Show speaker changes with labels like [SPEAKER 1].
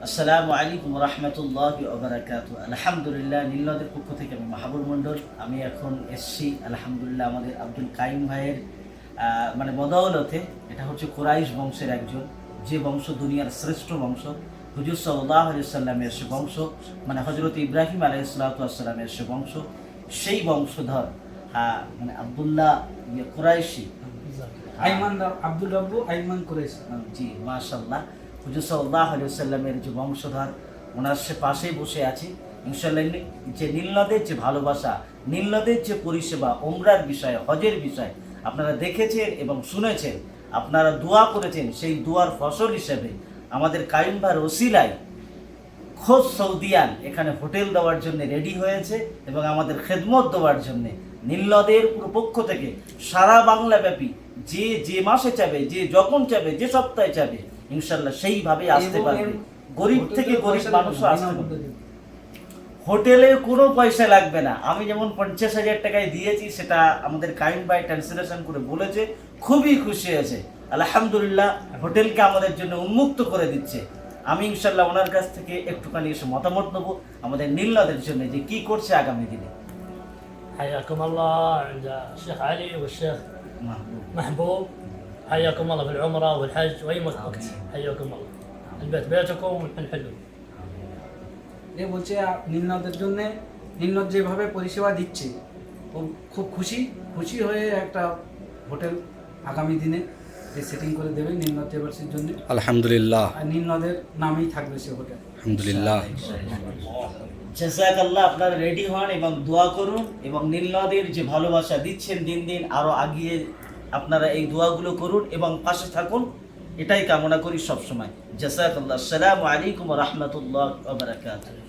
[SPEAKER 1] আসসালামু আলাইকুম রহমতুল্লাহি ওয়া বারাকাতুহু। আলহামদুলিল্লাহ, নীলনদের পক্ষ থেকে আমি মাহবুব মণ্ডল। আমি এখন এসছি আলহামদুলিল্লাহ আমাদের আব্দুল কাইম ভাইয়ের বদৌলতে। এটা হচ্ছে কুরাইশ বংশের একজন, যে বংশ দুনিয়ার শ্রেষ্ঠ বংশ, হুজুর সাল্লাল্লাহু আলাইহি সাল্লামের সে বংশ, হযরত ইব্রাহিম আলাইহিস সালাতু ওয়াস সালামের সে বংশ, সেই বংশধর আব্দুল্লাহ কুরাইশি
[SPEAKER 2] আইমান আব্দুল রাব্বু আইমান কুরাইশি।
[SPEAKER 1] জি মাশাআল্লাহ, হুজুর সাল্লাল্লাহু আলাইহি ওয়াসাল্লামের যে বংশধর, ওনার সে পাশেই বসে আছি। ইনশাআল্লাহ যে নীলনদের যে ভালোবাসা, নীলনদের যে পরিষেবা, ওমরার বিষয়ে, হজের বিষয়ে আপনারা দেখেছেন এবং শুনেছেন, আপনারা দোয়া করেছেন, সেই দোয়ার ফসল হিসেবে আমাদের কাইম ভাইয়ের ওসিলায় খোদ সৌদিয়ান এখানে হোটেল দেওয়ার জন্য রেডি হয়েছে এবং আমাদের খেদমত দেওয়ার জন্য নীলনদের পুরো পক্ষ থেকে সারা বাংলা ব্যাপী যে মাসে চাবে, যে যখন চাবে, যে সপ্তাহে চাবে, ইনশাল্লাহ সেইভাবে আসতে পারবে। গরিব থেকে গরিব মানুষও আসতে পারবে। হোটেলে কোনো পয়সা লাগবে না। আমি যেমন 50,000 টাকায় দিয়েছি, সেটা আমাদের কাইম ভাই ট্রান্সলেশন করে বলেছে, খুবই খুশি হয়েছে। আলহামদুলিল্লাহ, হোটেলকে আমাদের জন্য উন্মুক্ত করে দিচ্ছে। আমি ইনশাল্লাহ ওনার কাছ থেকে একটুখানি এসে মতামত নেবো আমাদের নীলনদের জন্য যে কি করছে আগামী দিনে।
[SPEAKER 3] حياكم الله عند الشيخ علي والشيخ محبوب. حياكم الله في العمرة والحج وأي وقت. حياكم الله. البيت بيتكم ونحن حلو.
[SPEAKER 2] এ বলছে নীলনদের জন্য নীলনদ যেভাবে পরিষেবা দিচ্ছে, ও খুব খুশি হয়ে একটা হোটেল আগামী দিনে সেটিং করে দেবে নীলনদ ট্রাভেলসের জন্য।
[SPEAKER 4] আলহামদুলিল্লাহ,
[SPEAKER 2] আর নীলনদের নামেই থাকবে সে হোটেল।
[SPEAKER 4] আলহামদুলিল্লাহ।
[SPEAKER 1] জাযাকাল্লাহ, আপনারা রেডি হন এবং দোয়া করুন, এবং নীলনদের যে ভালোবাসা দিচ্ছেন দিন দিন আরো আগিয়ে আপনারা এই দোয়াগুলো করুন এবং পাশে থাকুন, এটাই কামনা করি সবসময়। জাযাকাল্লাহ। আসসালামু আলাইকুম ওয়া রাহমাতুল্লাহি ওয়া বারাকাতুহু।